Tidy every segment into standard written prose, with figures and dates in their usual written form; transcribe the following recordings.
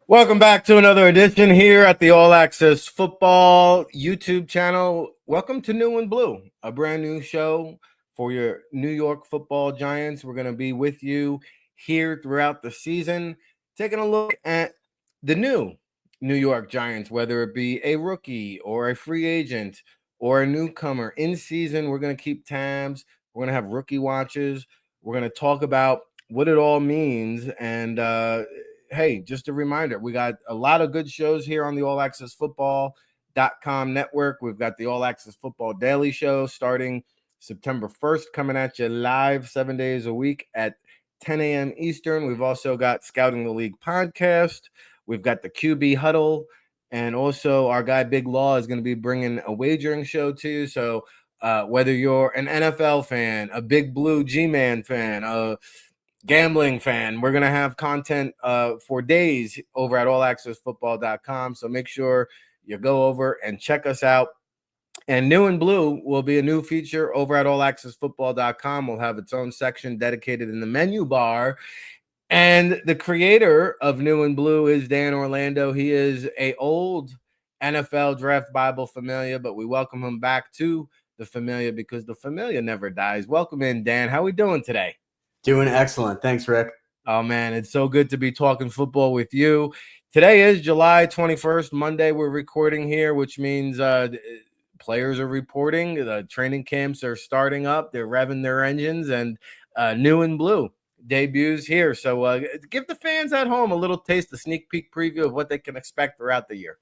Welcome back to another edition here at the All Access Football YouTube channel. Welcome to New and Blue, a brand new show for your New York Football Giants. We're going to be with you here throughout the season, taking a look at the new New York Giants, whether it be a rookie or a free agent or a newcomer. In season, we're going to keep tabs. We're going to have rookie watches. We're going to talk about what it all means. And hey, just a reminder, we got a lot of good shows here on the All Access Football.com network. We've got the All Access Football Daily Show starting September 1st, coming at you live 7 days a week at 10 a.m. Eastern. We've also got Scouting the League podcast. We've got the QB Huddle. And also our guy Big Law is going to be bringing a wagering show to you. So whether you're an NFL fan, a Big Blue G-Man fan, gambling fan, we're going to have content for days over at allaccessfootball.com. So make sure you go over and check us out. And New and Blue will be a new feature over at allaccessfootball.com. We'll have its own section dedicated in the menu bar. And the creator of New and Blue is Dan Orlando. He is a old NFL Draft Bible familiar, but we welcome him back to the familiar because the familiar never dies. Welcome in, Dan. How are we doing today? Doing excellent. Thanks, Rick. Oh, man, it's so good to be talking football with you. Today is July 21st, Monday. We're recording here, which means players are reporting. The training camps are starting up. They're revving their engines, and New and Blue debuts here. So give the fans at home a little taste, a sneak peek preview of what they can expect throughout the year.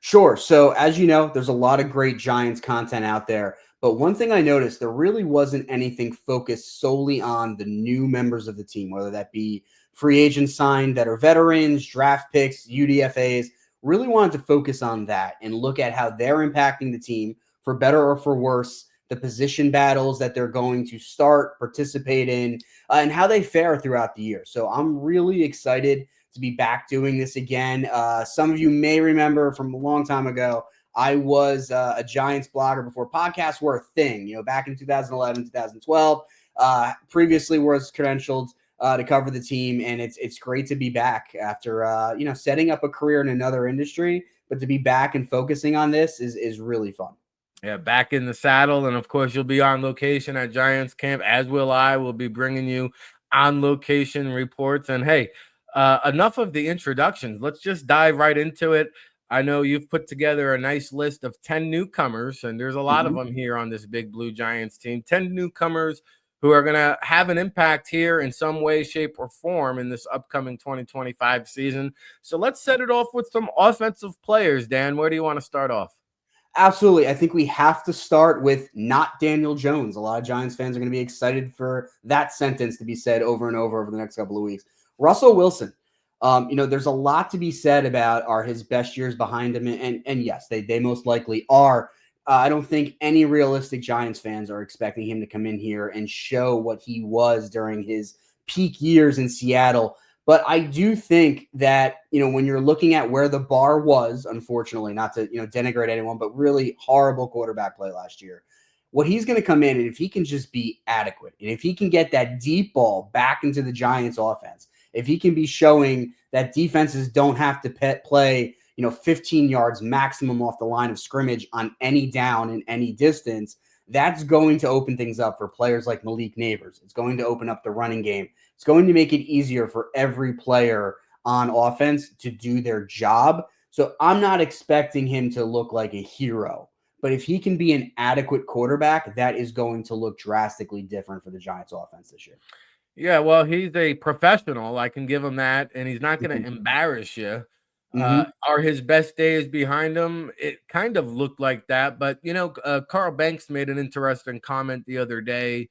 Sure. So as you know, there's a lot of great Giants content out there. But one thing I noticed, there really wasn't anything focused solely on the new members of the team, whether that be free agents signed that are veterans, draft picks, UDFAs. Really wanted to focus on that and look at how they're impacting the team for better or for worse, the position battles that they're going to start, participate in, and how they fare throughout the year. So I'm really excited to be back doing this again. Some of you may remember from a long time ago, I was a Giants blogger before podcasts were a thing, back in 2011, 2012. Previously was credentialed to cover the team, and it's great to be back after, setting up a career in another industry, but to be back and focusing on this is really fun. Yeah, back in the saddle. And of course, you'll be on location at Giants camp, as will I. We'll be bringing you on location reports. And hey, enough of the introductions. Let's just dive right into it. I know you've put together a nice list of 10 newcomers, and there's a lot of them here on this Big Blue Giants team. 10 newcomers who are going to have an impact here in some way, shape, or form in this upcoming 2025 season. So let's set it off with some offensive players. Dan, where do you want to start off? Absolutely. I think we have to start with not Daniel Jones. A lot of Giants fans are going to be excited for that sentence to be said over and over the next couple of weeks. Russell Wilson. There's a lot to be said about are his best years behind him. And yes, they most likely are. I don't think any realistic Giants fans are expecting him to come in here and show what he was during his peak years in Seattle. But I do think that, when you're looking at where the bar was, unfortunately, not to, denigrate anyone, but really horrible quarterback play last year, what he's going to come in, and if he can just be adequate, and if he can get that deep ball back into the Giants offense, if he can be showing that defenses don't have to play, 15 yards maximum off the line of scrimmage on any down in any distance, that's going to open things up for players like Malik Neighbors. It's going to open up the running game. It's going to make it easier for every player on offense to do their job. So I'm not expecting him to look like a hero. But if he can be an adequate quarterback, that is going to look drastically different for the Giants offense this year. Yeah, well, he's a professional. I can give him that, and he's not going to embarrass you. Are his best days behind him? It kind of looked like that, but Carl Banks made an interesting comment the other day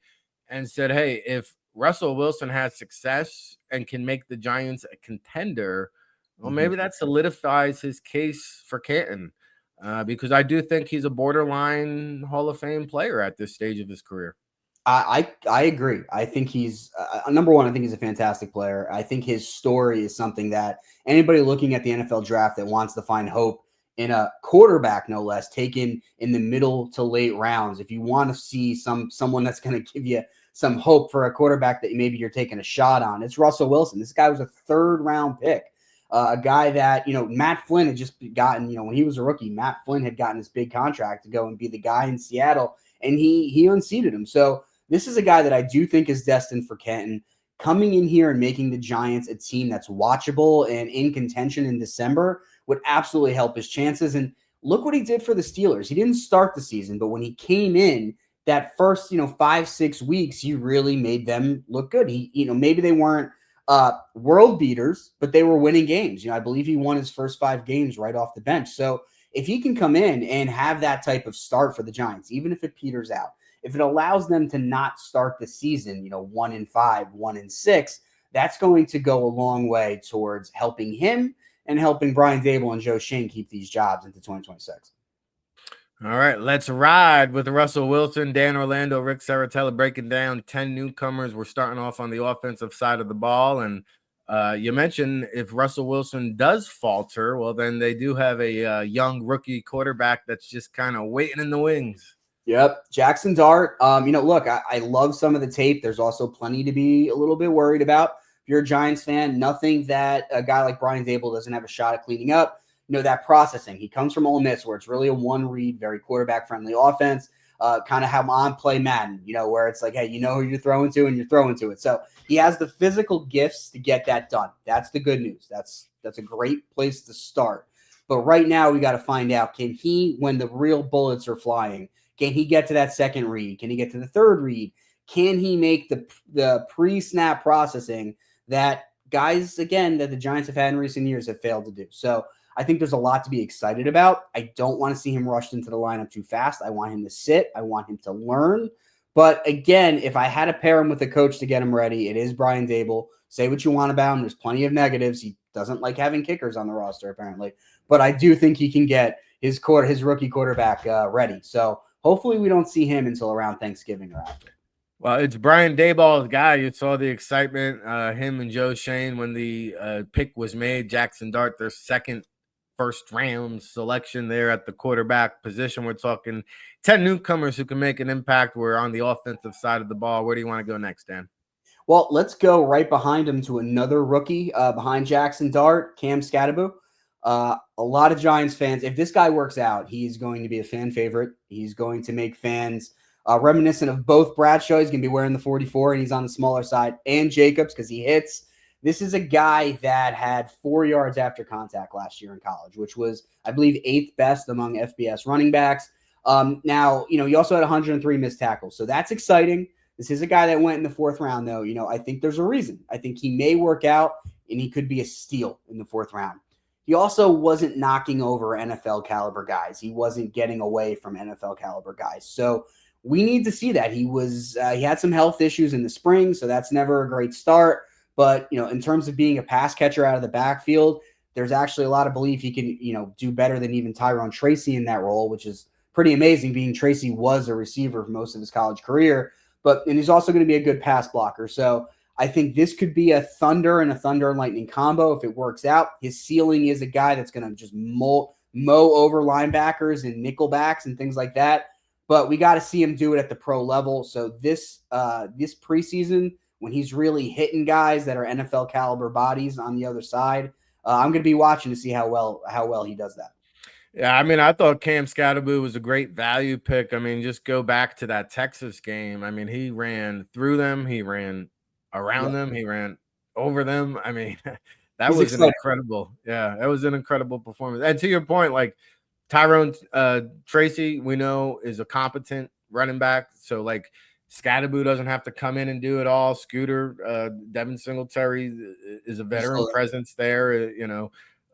and said, "Hey, if Russell Wilson has success and can make the Giants a contender, well, maybe that solidifies his case for Canton, because I do think he's a borderline Hall of Fame player at this stage of his career." I agree. I think he's number one. I think he's a fantastic player. I think his story is something that anybody looking at the NFL draft that wants to find hope in a quarterback, no less, taken in the middle to late rounds. If you want to see someone that's going to give you some hope for a quarterback that maybe you're taking a shot on, it's Russell Wilson. This guy was a third round pick. A guy that, Matt Flynn had just gotten, when he was a rookie, Matt Flynn had gotten this big contract to go and be the guy in Seattle, and he unseated him. So this is a guy that I do think is destined for Canton. Coming in here and making the Giants a team that's watchable and in contention in December would absolutely help his chances. And look what he did for the Steelers. He didn't start the season, but when he came in, that first, 5-6 weeks, he really made them look good. Maybe they weren't world beaters, but they were winning games. I believe he won his first 5 games right off the bench. So if he can come in and have that type of start for the Giants, even if it peters out, if it allows them to not start the season, 1-5, 1-6, that's going to go a long way towards helping him and helping Brian Dable and Joe Shane keep these jobs into 2026. All right, let's ride with Russell Wilson, Dan Orlando, Rick Saratella breaking down 10 newcomers. We're starting off on the offensive side of the ball. And you mentioned if Russell Wilson does falter, well, then they do have a young rookie quarterback that's just kind of waiting in the wings. Yep. Jackson Dart. Look, I love some of the tape. There's also plenty to be a little bit worried about. If you're a Giants fan, nothing that a guy like Brian Dable doesn't have a shot at cleaning up. That processing. He comes from Ole Miss, where it's really a one-read, very quarterback-friendly offense, kind of how I'm play Madden, where it's like, hey, you know who you're throwing to, and you're throwing to it. So he has the physical gifts to get that done. That's the good news. That's a great place to start. But right now, we got to find out, can he, when the real bullets are flying, can he get to that second read? Can he get to the third read? Can he make the pre-snap processing that guys, again, that the Giants have had in recent years have failed to do? So I think there's a lot to be excited about. I don't want to see him rushed into the lineup too fast. I want him to sit. I want him to learn. But again, if I had to pair him with a coach to get him ready, it is Brian Dable. Say what you want about him. There's plenty of negatives. He doesn't like having kickers on the roster, apparently. But I do think he can get his rookie quarterback ready. So hopefully we don't see him until around Thanksgiving or after. Well, it's Brian Daboll's guy. You saw the excitement, him and Joe Shane, when the pick was made. Jackson Dart, their second first-round selection there at the quarterback position. We're talking 10 newcomers who can make an impact. We're on the offensive side of the ball. Where do you want to go next, Dan? Well, let's go right behind him to another rookie behind Jackson Dart, Cam Skattebo. A lot of Giants fans, if this guy works out, he's going to be a fan favorite. He's going to make fans reminiscent of both Bradshaw. He's going to be wearing the 44, and he's on the smaller side, and Jacobs because he hits. This is a guy that had 4 yards after contact last year in college, which was, I believe, 8th best among FBS running backs. Now, he also had 103 missed tackles, so that's exciting. This is a guy that went in the 4th round, though. I think there's a reason. I think he may work out, and he could be a steal in the 4th round. He also wasn't knocking over NFL caliber guys. He wasn't getting away from NFL caliber guys. So we need to see that. He had some health issues in the spring, so that's never a great start. But, in terms of being a pass catcher out of the backfield, there's actually a lot of belief he can, do better than even Tyrone Tracy in that role, which is pretty amazing, being Tracy was a receiver for most of his college career. And he's also going to be a good pass blocker. So I think this could be a Thunder and Lightning combo if it works out. His ceiling is a guy that's going to just mow over linebackers and nickelbacks and things like that. But we got to see him do it at the pro level. So this preseason, when he's really hitting guys that are NFL caliber bodies on the other side, I'm going to be watching to see how well he does that. Yeah, I thought Cam Skattebo was a great value pick. Just go back to that Texas game. He ran through them. He ran around them. He ran over them. That was an incredible. Yeah, that was an incredible performance. And to your point, like Tyrone Tracy, we know is a competent running back. So like Skattebo doesn't have to come in and do it all. Scooter, Devin Singletary is a veteran presence there.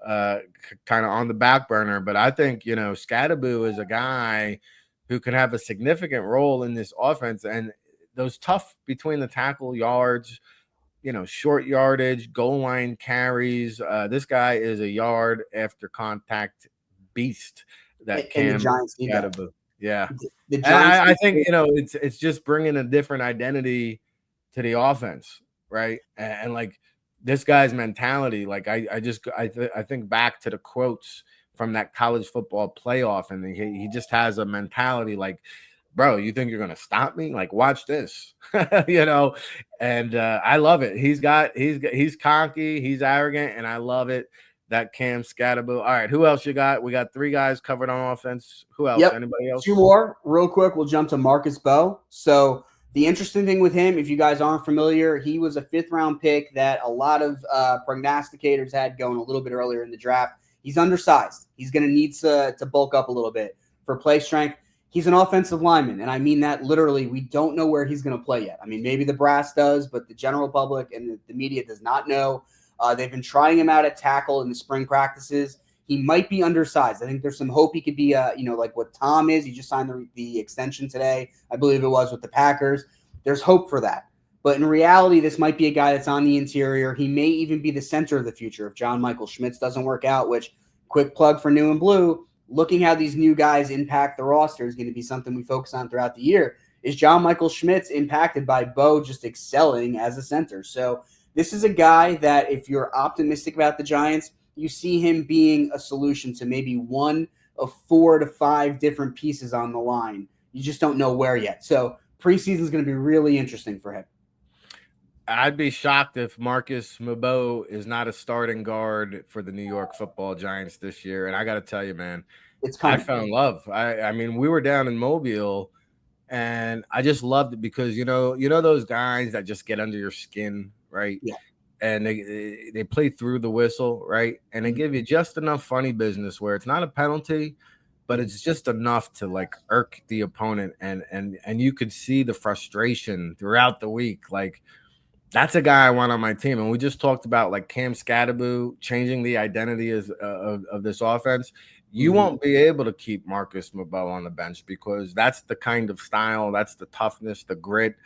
Kind of on the back burner. But I think, Skattebo is a guy who can have a significant role in this offense. And those tough between the tackle yards, short yardage, goal line carries. This guy is a yard after contact beast. That Cam Skattebo. Yeah. The Giants, I think, it's just bringing a different identity to the offense, right? And like, this guy's mentality, like I think back to the quotes from that college football playoff, and he just has a mentality like bro, you think you're gonna stop me? Like, watch this, you know. And I love it. He's cocky, he's arrogant, and I love it. That Cam Scatterbo. All right, who else you got? We got 3 guys covered on offense. Who else? Yep. Anybody else? 2 more real quick. We'll jump to Marcus Bowe. So the interesting thing with him, if you guys aren't familiar, he was a 5th round pick that a lot of prognosticators had going a little bit earlier in the draft. He's undersized. He's going to need to bulk up a little bit for play strength. He's an offensive lineman, and I mean that literally. We don't know where he's going to play yet. I mean, maybe the brass does, but the general public and the media does not know. They've been trying him out at tackle in the spring practices. He might be undersized. I think there's some hope he could be, like what Tom is. He just signed the extension today, I believe it was, with the Packers. There's hope for that. But in reality, this might be a guy that's on the interior. He may even be the center of the future if John Michael Schmitz doesn't work out, which, quick plug for New and Blue, looking how these new guys impact the roster is going to be something we focus on throughout the year. Is John Michael Schmitz impacted by Bowe just excelling as a center? So this is a guy that if you're optimistic about the Giants, you see him being a solution to maybe one of 4 to 5 different pieces on the line. You just don't know where yet. So preseason is going to be really interesting for him. I'd be shocked if Marcus Bowe is not a starting guard for the New York Football Giants this year. And I got to tell you, man, It's coming. I fell in love. I mean, we were down in Mobile, and I just loved it because you know those guys that just get under your skin, right? Yeah. And they play through the whistle, right? And they give you just enough funny business where it's not a penalty, but it's just enough to like irk the opponent, and you could see the frustration throughout the week, like. That's a guy I want on my team. And we just talked about like Cam Scatterbo changing the identity of this offense. You won't be able to keep Marcus Bowe on the bench because that's the kind of style, that's the toughness, the grit,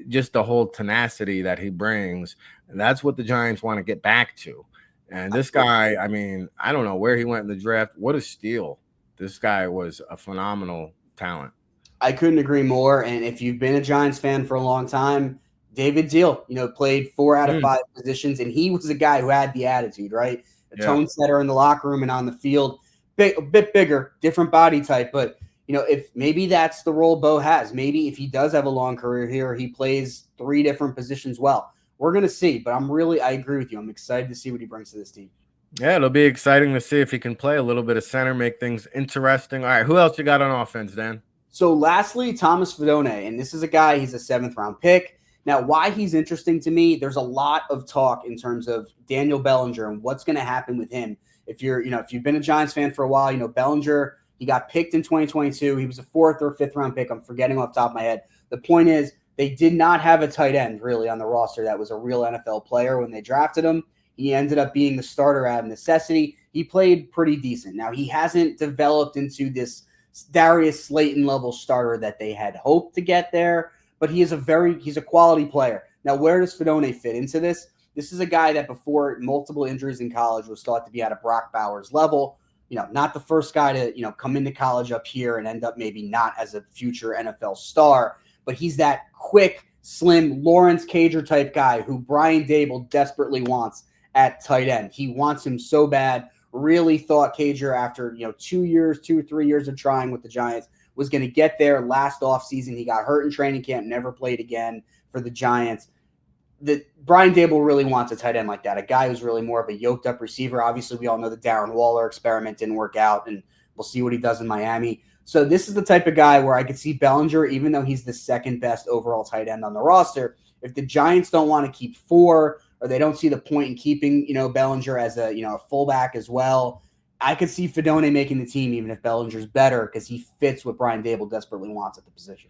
just the whole tenacity that he brings. And that's what the Giants want to get back to. And this guy, I mean, I don't know where he went in the draft. What a steal. This guy was a phenomenal talent. I couldn't agree more. And if you've been a Giants fan for a long time, David Deal, played 4 out of 5 positions, and he was a guy who had the attitude, right? A tone setter in the locker room and on the field, a bit bigger, different body type. But, if maybe that's the role Bowe has, maybe if he does have a long career here, he plays 3 different positions well. We're going to see, but I agree with you. I'm excited to see what he brings to this team. Yeah, it'll be exciting to see if he can play a little bit of center, make things interesting. All right, who else you got on offense, Dan? So lastly, Thomas Fidone, and this is a guy, he's a 7th round pick. Now, why he's interesting to me, there's a lot of talk in terms of Daniel Bellinger and what's going to happen with him. If you've been a Giants fan for a while, Bellinger, he got picked in 2022. He was a 4th or 5th round pick. I'm forgetting off the top of my head. The point is they did not have a tight end really on the roster that was a real NFL player when they drafted him. He ended up being the starter out of necessity. He played pretty decent. Now, he hasn't developed into this Darius Slayton level starter that they had hoped to get there. But he's a quality player. Now, where does Fidone fit into this? This is a guy that before multiple injuries in college was thought to be at a Brock Bowers level. Not the first guy to, come into college up here and end up maybe not as a future NFL star, but he's that quick, slim Lawrence Cager type guy who Brian Dable desperately wants at tight end. He wants him so bad. Really thought Cager after, 2 or 3 years of trying with the Giants was going to get there last offseason. He got hurt in training camp, never played again for the Giants. Brian Dable really wants a tight end like that, a guy who's really more of a yoked-up receiver. Obviously, we all know the Darren Waller experiment didn't work out, and we'll see what he does in Miami. So this is the type of guy where I could see Bellinger, even though he's the 2nd best overall tight end on the roster, if the Giants don't want to keep 4 or they don't see the point in keeping, Bellinger as a fullback as well, I could see Fidone making the team even if Bellinger's better because he fits what Brian Dable desperately wants at the position.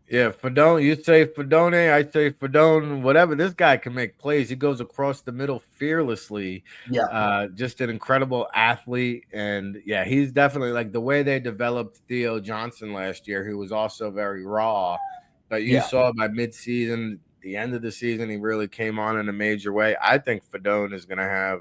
Yeah, Fidone, you say Fidone, I say Fidone, whatever. This guy can make plays. He goes across the middle fearlessly. Yeah. Just an incredible athlete. And yeah, he's definitely like the way they developed Theo Johnson last year, who was also very raw. But you saw by midseason, the end of the season, he really came on in a major way. I think Fidone is going to have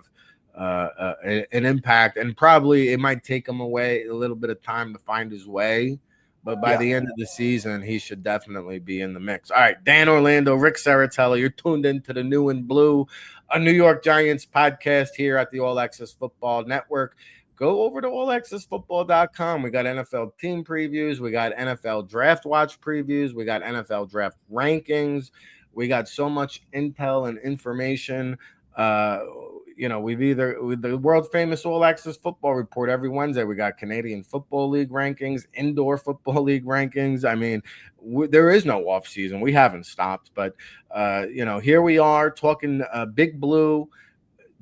an impact, and probably it might take him away a little bit of time to find his way, but by the end of the season he should definitely be in the mix. All right, Dan Orlando, Rick Saratella, you're tuned into the New and Blue, a New York Giants podcast here at the All Access Football Network. go over to allaccessfootball.com. We got NFL team previews. We got NFL draft watch previews. We got NFL draft rankings. We got so much intel and information. We've with the world famous All Access Football Report every Wednesday. We got Canadian Football League rankings, Indoor Football League rankings. I mean, there is no off season. We haven't stopped, but here we are talking Big Blue.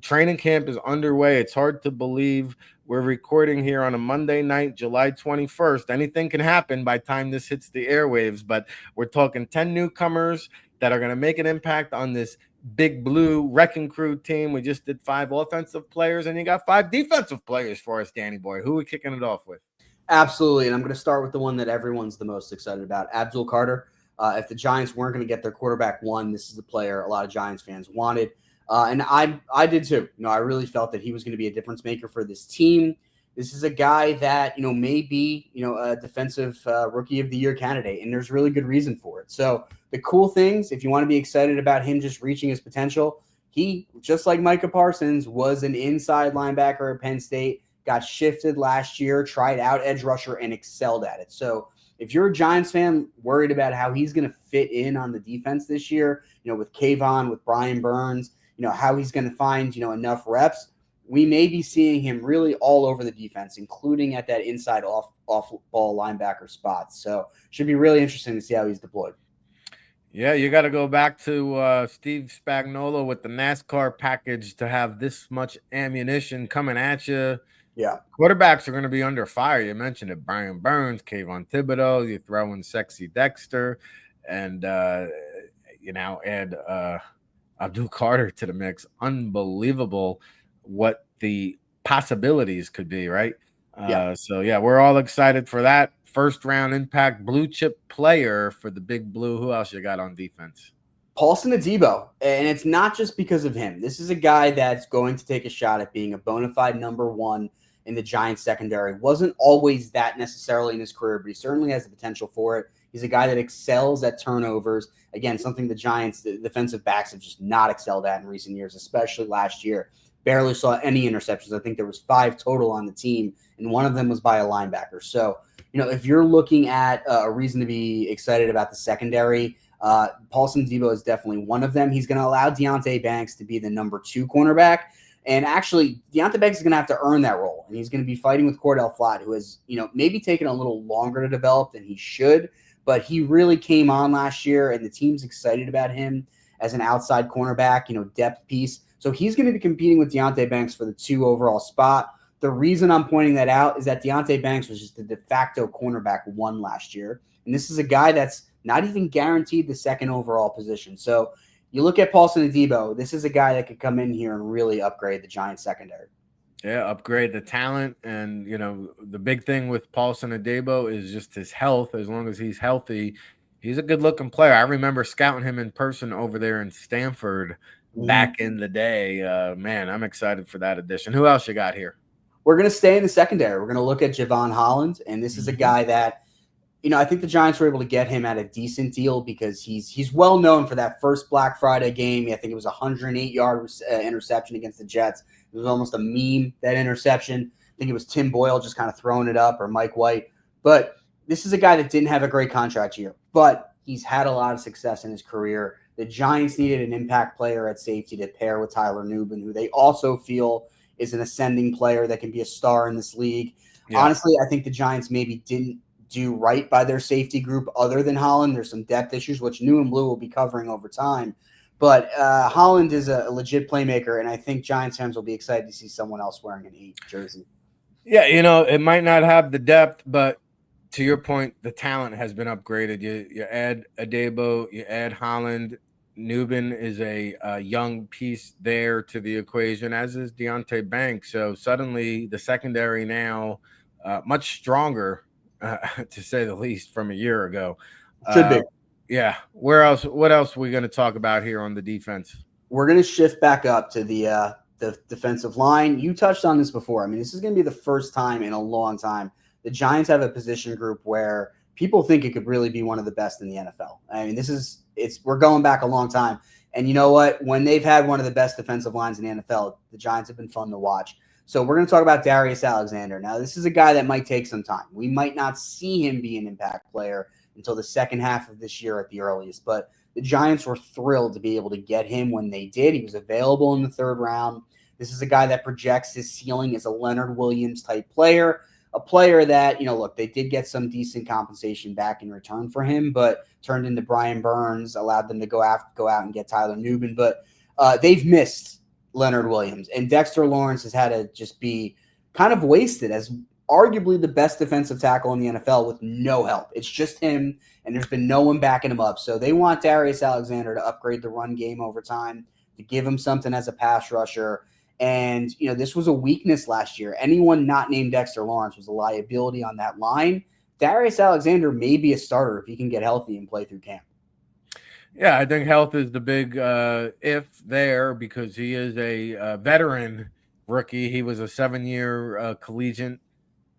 Training camp is underway. It's hard to believe we're recording here on a Monday night, July 21st. Anything can happen by the time this hits the airwaves, but we're talking 10 newcomers that are going to make an impact on this Big Blue Wrecking Crew team. We just did 5 offensive players, and you got 5 defensive players for us, Danny Boy. Who are we kicking it off with? Absolutely, and I'm going to start with the one that everyone's the most excited about, Abdul Carter. If the Giants weren't going to get their quarterback one, this is the player a lot of Giants fans wanted. And I did too. I really felt that he was going to be a difference maker for this team. This is a guy that, may be, a defensive rookie of the year candidate, and there's really good reason for it. So the cool things, if you want to be excited about him just reaching his potential, he, just like Micah Parsons, was an inside linebacker at Penn State, got shifted last year, tried out edge rusher, and excelled at it. So if you're a Giants fan worried about how he's going to fit in on the defense this year, with Kayvon, with Brian Burns, how he's going to find, enough reps, we may be seeing him really all over the defense, including at that inside off ball linebacker spot. So should be really interesting to see how he's deployed. Yeah, you got to go back to Steve Spagnuolo with the NASCAR package to have this much ammunition coming at you. Yeah. Quarterbacks are going to be under fire. You mentioned it. Brian Burns, Kayvon Thibodeau, you throw in Sexy Dexter, and, add Abdul Carter to the mix. Unbelievable what the possibilities could be, right? We're all excited for that. First round impact blue chip player for the Big Blue. Who else you got on defense? Paulson Adebo, and it's not just because of him. This is a guy that's going to take a shot at being a bona fide number one in the Giants secondary. Wasn't always that necessarily in his career, but he certainly has the potential for it. He's a guy that excels at turnovers. Again, something the Giants, the defensive backs, have just not excelled at in recent years, especially last year. Barely saw any interceptions. I think there was 5 total on the team, and one of them was by a linebacker. So, if you're looking at a reason to be excited about the secondary, Paulson Adebo is definitely one of them. He's going to allow Deonte Banks to be the number 2 cornerback. And actually, Deonte Banks is going to have to earn that role. And he's going to be fighting with Cordell Flott, who has, maybe taken a little longer to develop than he should. But he really came on last year, and the team's excited about him as an outside cornerback, depth piece. So he's going to be competing with Deonte Banks for the 2 overall spot. The reason I'm pointing that out is that Deonte Banks was just the de facto cornerback 1 last year. And this is a guy that's not even guaranteed the 2nd overall position. So you look at Paulson Adebo, this is a guy that could come in here and really upgrade the Giants secondary. Yeah, upgrade the talent. And, the big thing with Paulson Adebo is just his health. As long as he's healthy, he's a good-looking player. I remember scouting him in person over there in Stanford back in the day. Man, I'm excited for that addition. Who else you got here? We're going to stay in the secondary. We're going to look at Javon Holland, and this is a guy that, I think the Giants were able to get him at a decent deal because he's well known for that first Black Friday game. I think it was a 108-yard interception against the Jets. It was almost a meme, that interception. I think it was Tim Boyle just kind of throwing it up, or Mike White. But this is a guy that didn't have a great contract year, but he's had a lot of success in his career. The Giants needed an impact player at safety to pair with Tyler Nubin, who they also feel is an ascending player that can be a star in this league. Yeah. Honestly, I think the Giants maybe didn't do right by their safety group other than Holland. There's some depth issues, which New and Blue will be covering over time. But Holland is a legit playmaker, and I think Giants fans will be excited to see someone else wearing an 8 jersey. Yeah, it might not have the depth, but to your point, the talent has been upgraded. You add Adebo, you add Holland. Nubin is a young piece there to the equation, as is Deonte Banks. So suddenly the secondary now much stronger, to say the least, from a year ago. Should be. Yeah. Where else? What else are we going to talk about here on the defense? We're going to shift back up to the defensive line. You touched on this before. I mean, this is going to be the first time in a long time the Giants have a position group where people think it could really be one of the best in the NFL. I mean, we're going back a long time. And you know what? When they've had one of the best defensive lines in the NFL, the Giants have been fun to watch. So we're going to talk about Darius Alexander. Now, this is a guy that might take some time. We might not see him be an impact player until the second half of this year at the earliest, but the Giants were thrilled to be able to get him when they did. He was available in the third round. This is a guy that projects his ceiling as a Leonard Williams type player, a player that, look, they did get some decent compensation back in return for him, but turned into Brian Burns, allowed them to go out and get Tyler Nubin. But they've missed Leonard Williams, and Dexter Lawrence has had to just be kind of wasted as arguably the best defensive tackle in the NFL with no help. It's just him, and there's been no one backing him up. So they want Darius Alexander to upgrade the run game over time, to give him something as a pass rusher. And, this was a weakness last year. Anyone not named Dexter Lawrence was a liability on that line. Darius Alexander may be a starter if he can get healthy and play through camp. Yeah, I think health is the big if there, because he is a veteran rookie. He was a 7-year collegiate,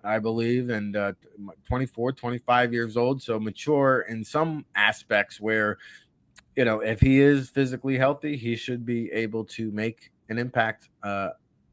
I believe, and 24, 25 years old. So mature in some aspects where, if he is physically healthy, he should be able to make an impact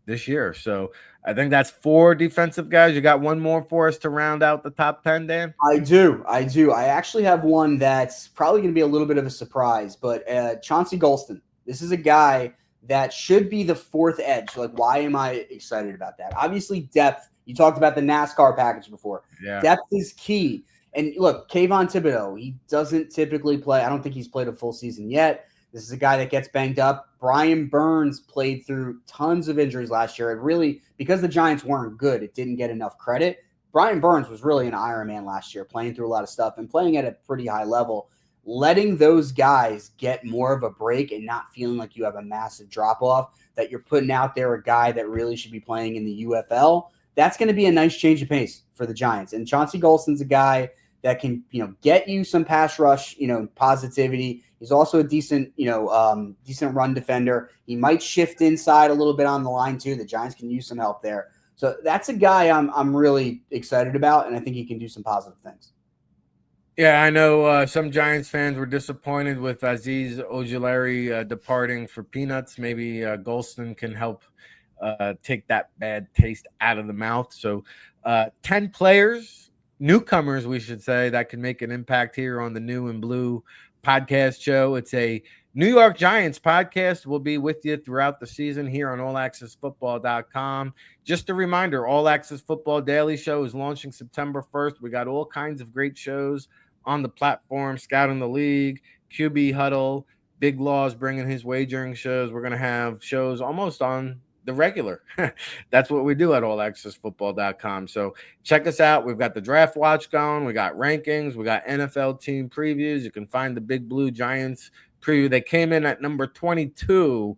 this year. So I think that's 4 defensive guys. You got one more for us to round out the top 10, Dan? I do. I actually have one that's probably going to be a little bit of a surprise, but Chauncey Golston. This is a guy that should be the 4th edge. Like, why am I excited about that? Obviously, depth. You talked about the NASCAR package before. Yeah. Depth is key. And look, Kayvon Thibodeau, he doesn't typically play. I don't think he's played a full season yet. This is a guy that gets banged up. Brian Burns played through tons of injuries last year. It really, because the Giants weren't good, it didn't get enough credit. Brian Burns was really an Iron Man last year, playing through a lot of stuff and playing at a pretty high level. Letting those guys get more of a break and not feeling like you have a massive drop-off, that you're putting out there a guy that really should be playing in the UFL, that's going to be a nice change of pace for the Giants. And Chauncey Golston's a guy that can, get you some pass rush, positivity. He's also a decent, decent run defender. He might shift inside a little bit on the line too. The Giants can use some help there. So that's a guy I'm really excited about, and I think he can do some positive things. Yeah, I know some Giants fans were disappointed with Azeez Ojulari departing for peanuts. Maybe Golston can help take that bad taste out of the mouth. So 10 players, newcomers, we should say, that can make an impact here on the New and Blue podcast show. It's a New York Giants podcast. We'll be with you throughout the season here on allaccessfootball.com. Just a reminder, All Access Football Daily Show is launching September 1st. We got all kinds of great shows on the platform: Scouting the League, QB Huddle, Big Law's bringing his wagering shows. We're going to have shows almost on the regular. That's what we do at allaccessfootball.com. So check us out. We've got the draft watch going. We got rankings. We got NFL team previews. You can find the Big Blue Giants preview. They came in at number 22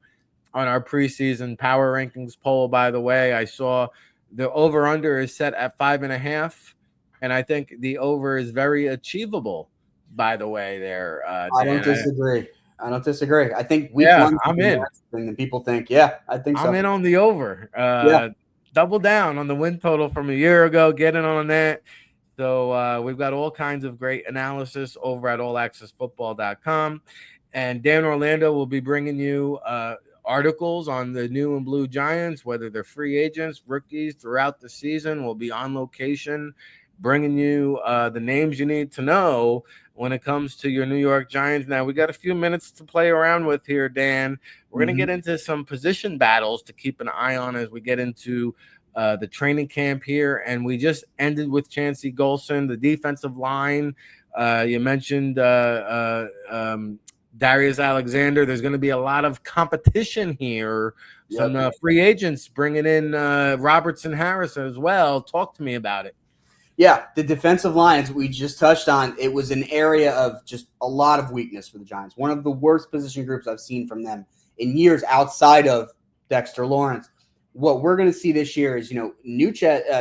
on our preseason power rankings poll, by the way. I saw the over-under is set at 5.5, and I think the over is very achievable, by the way, there. I don't disagree. I think week one I'm in. And people think, I think so. I'm in on the over. Double down on the win total from a year ago. Get in on that. So we've got all kinds of great analysis over at allaccessfootball.com. And Dan Orlando will be bringing you articles on the New and Blue Giants, whether they're free agents, rookies, throughout the season. We'll be on location, bringing you the names you need to know when it comes to your New York Giants. Now, we got a few minutes to play around with here, Dan. We're going to get into some position battles to keep an eye on as we get into the training camp here. And we just ended with Chauncey Golston, the defensive line. You mentioned Darius Alexander. There's going to be a lot of competition here. Some free agents bringing in Robertson Harris as well. Talk to me about it. Yeah, the defensive lines we just touched on, it was an area of just a lot of weakness for the Giants. One of the worst position groups I've seen from them in years outside of Dexter Lawrence. What we're going to see this year is, Nacho,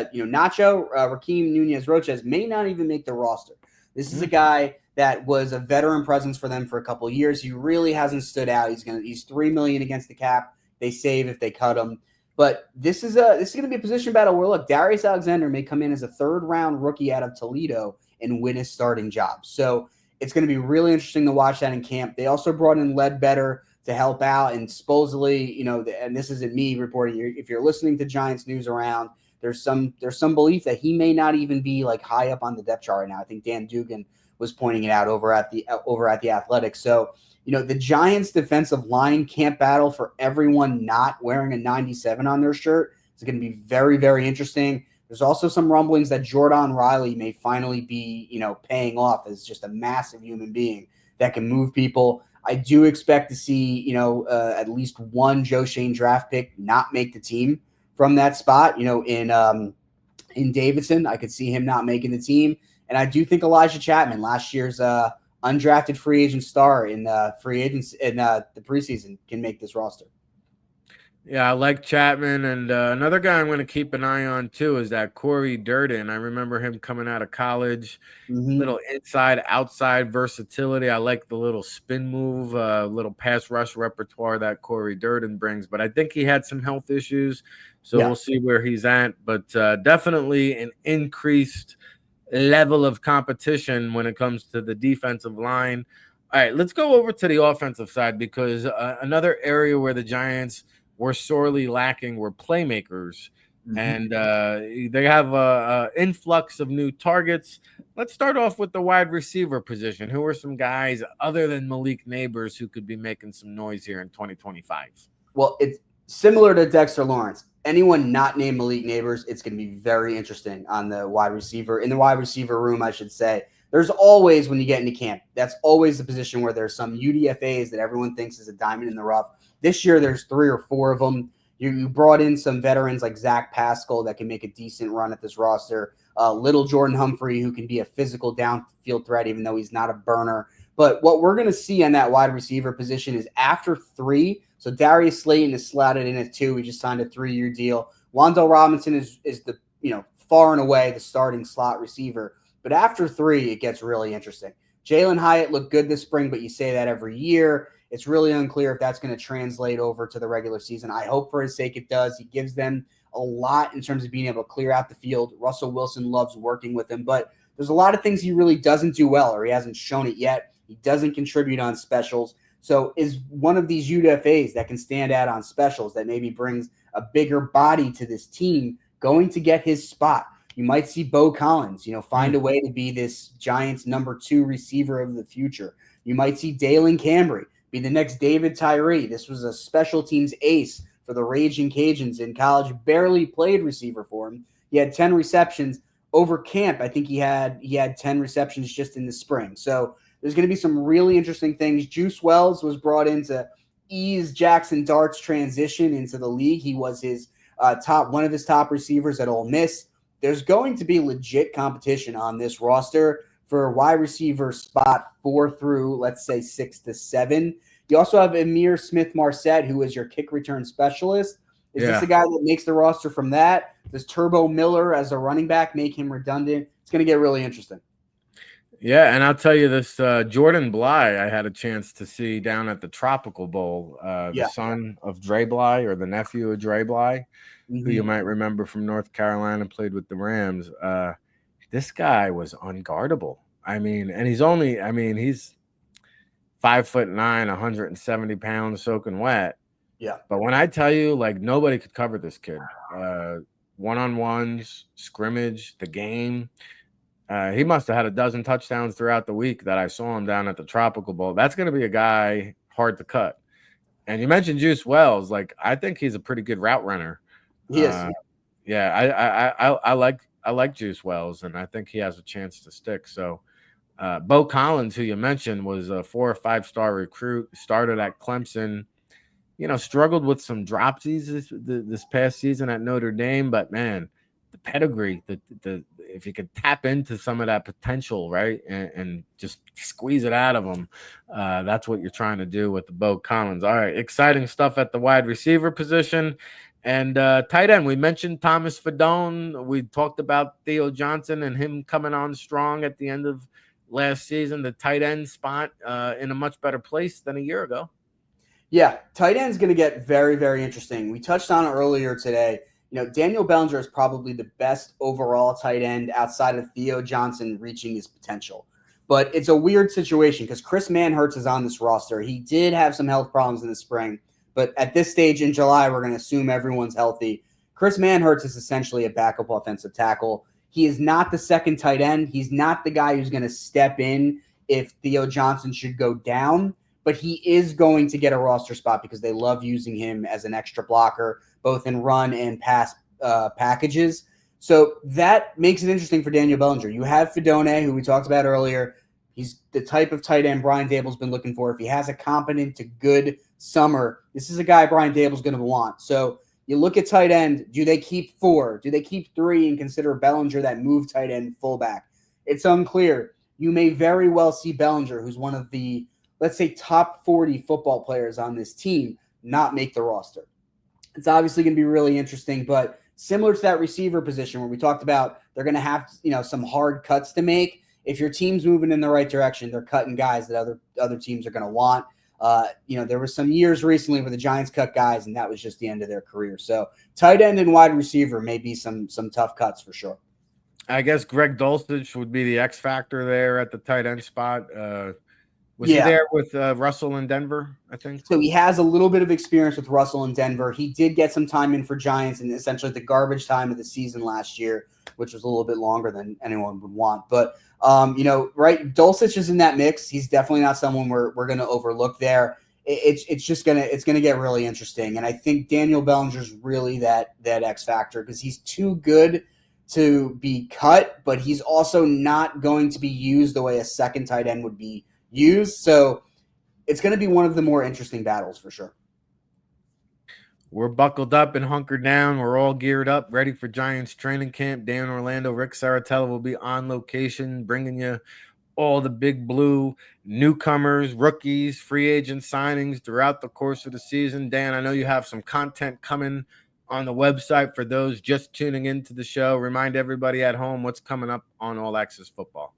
Raheem Nunez-Roches may not even make the roster. This is a guy that was a veteran presence for them for a couple of years. He really hasn't stood out. He's $3 million against the cap. They save if they cut him. But this is going to be a position battle where, look, Darius Alexander may come in as a third-round rookie out of Toledo and win his starting job. So it's going to be really interesting to watch that in camp. They also brought in Ledbetter to help out. And supposedly, and this isn't me reporting. If you're listening to Giants news around, there's some belief that he may not even be like high up on the depth chart right now. I think Dan Dugan was pointing it out over at the Athletic. So the Giants defensive line can't battle for everyone not wearing a 97 on their shirt. It's going to be very, very interesting. There's also some rumblings that Jordan Riley may finally be, paying off as just a massive human being that can move people. I do expect to see, at least one Joe Shane draft pick not make the team from that spot. In Davidson, I could see him not making the team. And I do think Elijah Chapman, last year's undrafted free agent star in free agents in the preseason, can make this roster. Yeah, I like Chapman. And another guy I'm going to keep an eye on, too, is that Corey Durden. I remember him coming out of college. Little inside, outside versatility. I like the little spin move, little pass rush repertoire that Corey Durden brings. But I think he had some health issues, so we'll see where he's at. But definitely an increased level of competition when it comes to the defensive line. All right, let's go over to the offensive side, because another area where the Giants were sorely lacking were playmakers. And they have an influx of new targets. Let's start off with the wide receiver position. Who are some guys other than Malik Neighbors who could be making some noise here in 2025? Well, it's similar to Dexter Lawrence. Anyone not named Malik Neighbors, it's going to be very interesting on the wide receiver. In the wide receiver room, I should say. There's always, when you get into camp, that's always the position where there's some UDFAs that everyone thinks is a diamond in the rough. This year, there's 3 or 4 of them. You brought in some veterans like Zach Pascal that can make a decent run at this roster. Little Jordan Humphrey, who can be a physical downfield threat, even though he's not a burner. But what we're going to see on that wide receiver position is after 3. So Darius Slayton is slotted in at 2. He just signed a 3-year deal. Wan'Dale Robinson is the far and away the starting slot receiver. But after 3, it gets really interesting. Jalen Hyatt looked good this spring, but you say that every year. It's really unclear if that's going to translate over to the regular season. I hope for his sake it does. He gives them a lot in terms of being able to clear out the field. Russell Wilson loves working with him, but there's a lot of things he really doesn't do well, or he hasn't shown it yet. He doesn't contribute on specials. So is one of these UDFAs that can stand out on specials that maybe brings a bigger body to this team going to get his spot? You might see Bo Collins, find a way to be this Giants number 2 receiver of the future. You might see Dalen Cambry be the next David Tyree. This was a special teams ace for the Raging Cajuns in college. Barely played receiver for him. He had 10 receptions over camp. I think he had 10 receptions just in the spring. So there's going to be some really interesting things. Juice Wells was brought in to ease Jackson Dart's transition into the league. He was his one of his top receivers at Ole Miss. There's going to be legit competition on this roster for wide receiver spot 4 through, let's say, 6 to 7. You also have Amir Smith-Marset, who is your kick return specialist. Is this a guy that makes the roster from that? Does Turbo Miller as a running back make him redundant? It's going to get really interesting. Yeah, and I'll tell you this, Jordan Bly, I had a chance to see down at the Tropical Bowl, the son of Dre Bly, or the nephew of Dre Bly, who you might remember from North Carolina, played with the Rams. This guy was unguardable. I mean, and he's 5'9", 170 pounds, soaking wet. Yeah. But when I tell you, like, nobody could cover this kid. One-on-ones, scrimmage, the game. He must have had a dozen touchdowns throughout the week that I saw him down at the Tropical Bowl. That's going to be a guy hard to cut. And you mentioned Juice Wells. Like, I think he's a pretty good route runner. He is. I like Juice Wells, and I think he has a chance to stick. So, Bo Collins, who you mentioned, was a 4 or 5-star recruit, started at Clemson. Struggled with some dropsies this past season at Notre Dame, but man, the pedigree, the if you could tap into some of that potential, right, and just squeeze it out of them, that's what you're trying to do with the Bo Collins. All right, exciting stuff at the wide receiver position. And tight end, we mentioned Thomas Fadone. We talked about Theo Johnson and him coming on strong at the end of last season. The tight end spot in a much better place than a year ago. Yeah, tight end is going to get very, very interesting. We touched on it earlier today. Daniel Bellinger is probably the best overall tight end outside of Theo Johnson reaching his potential. But it's a weird situation because Chris Manhertz is on this roster. He did have some health problems in the spring, but at this stage in July, we're going to assume everyone's healthy. Chris Manhertz is essentially a backup offensive tackle. He is not the second tight end. He's not the guy who's going to step in if Theo Johnson should go down, but he is going to get a roster spot because they love using him as an extra blocker, both in run and pass packages. So that makes it interesting for Daniel Bellinger. You have Fedone, who we talked about earlier. He's the type of tight end Brian Dable's been looking for. If he has a competent to good summer, this is a guy Brian Dable's going to want. So you look at tight end. Do they keep 4? Do they keep 3 and consider Bellinger that move tight end fullback? It's unclear. You may very well see Bellinger, who's one of the, let's say, top 40 football players on this team, not make the roster. It's obviously going to be really interesting, but similar to that receiver position where we talked about, they're going to have, some hard cuts to make. If your team's moving in the right direction, they're cutting guys that other teams are going to want. There were some years recently where the Giants cut guys, and that was just the end of their career. So tight end and wide receiver may be some tough cuts for sure. I guess Greg Dulcich would be the X factor there at the tight end spot. Was he there with Russell in Denver, I think? So he has a little bit of experience with Russell in Denver. He did get some time in for Giants in essentially the garbage time of the season last year, which was a little bit longer than anyone would want. But, right, Dulcich is in that mix. He's definitely not someone we're going to overlook there. It's going to get really interesting. And I think Daniel Bellinger's really that X factor because he's too good to be cut, but he's also not going to be used the way a second tight end would be used. So it's going to be one of the more interesting battles for sure. We're buckled up and hunkered down. We're all geared up, ready for Giants training camp. Dan Orlando, Rick Saratella will be on location, bringing you all the big blue newcomers, rookies, free agent signings throughout the course of the season. Dan, I know you have some content coming on the website for those just tuning into the show. Remind everybody at home what's coming up on All Access Football.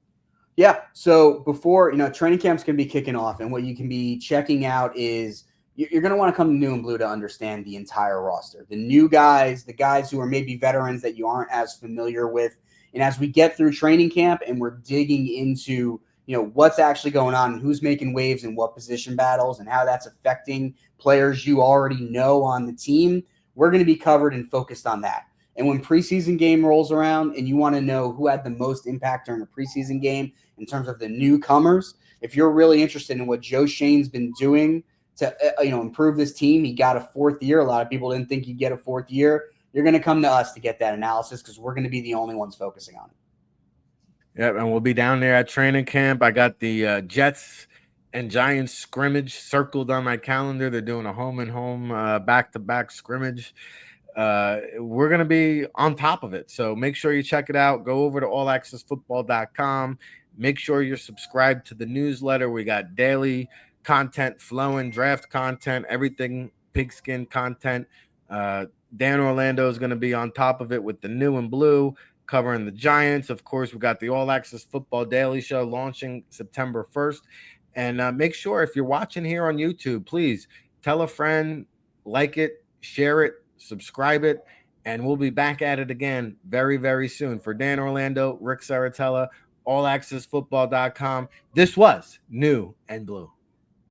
Yeah. So before, training camp's going to be kicking off, and what you can be checking out is you're going to want to come to New and Blue to understand the entire roster, the new guys, the guys who are maybe veterans that you aren't as familiar with. And as we get through training camp and we're digging into, what's actually going on and who's making waves in what position battles and how that's affecting players you already know on the team, we're going to be covered and focused on that. And when preseason game rolls around and you want to know who had the most impact during the preseason game in terms of the newcomers, if you're really interested in what Joe Shane's been doing to improve this team, he got a 4th year. A lot of people didn't think he'd get a 4th year. You're going to come to us to get that analysis because we're going to be the only ones focusing on it. Yep, and we'll be down there at training camp. I got the Jets and Giants scrimmage circled on my calendar. They're doing a home-and-home back-to-back scrimmage. We're going to be on top of it. So make sure you check it out. Go over to allaccessfootball.com. Make sure you're subscribed to the newsletter. We got daily content flowing, draft content, everything, pigskin content. Dan Orlando is going to be on top of it with the New and Blue, covering the Giants. Of course, we got the All Access Football Daily Show launching September 1st. And make sure if you're watching here on YouTube, please tell a friend, like it, share it, subscribe it, and we'll be back at it again very, very soon. For Dan Orlando, Rick Saratella, allaccessfootball.com, this was New and Blue.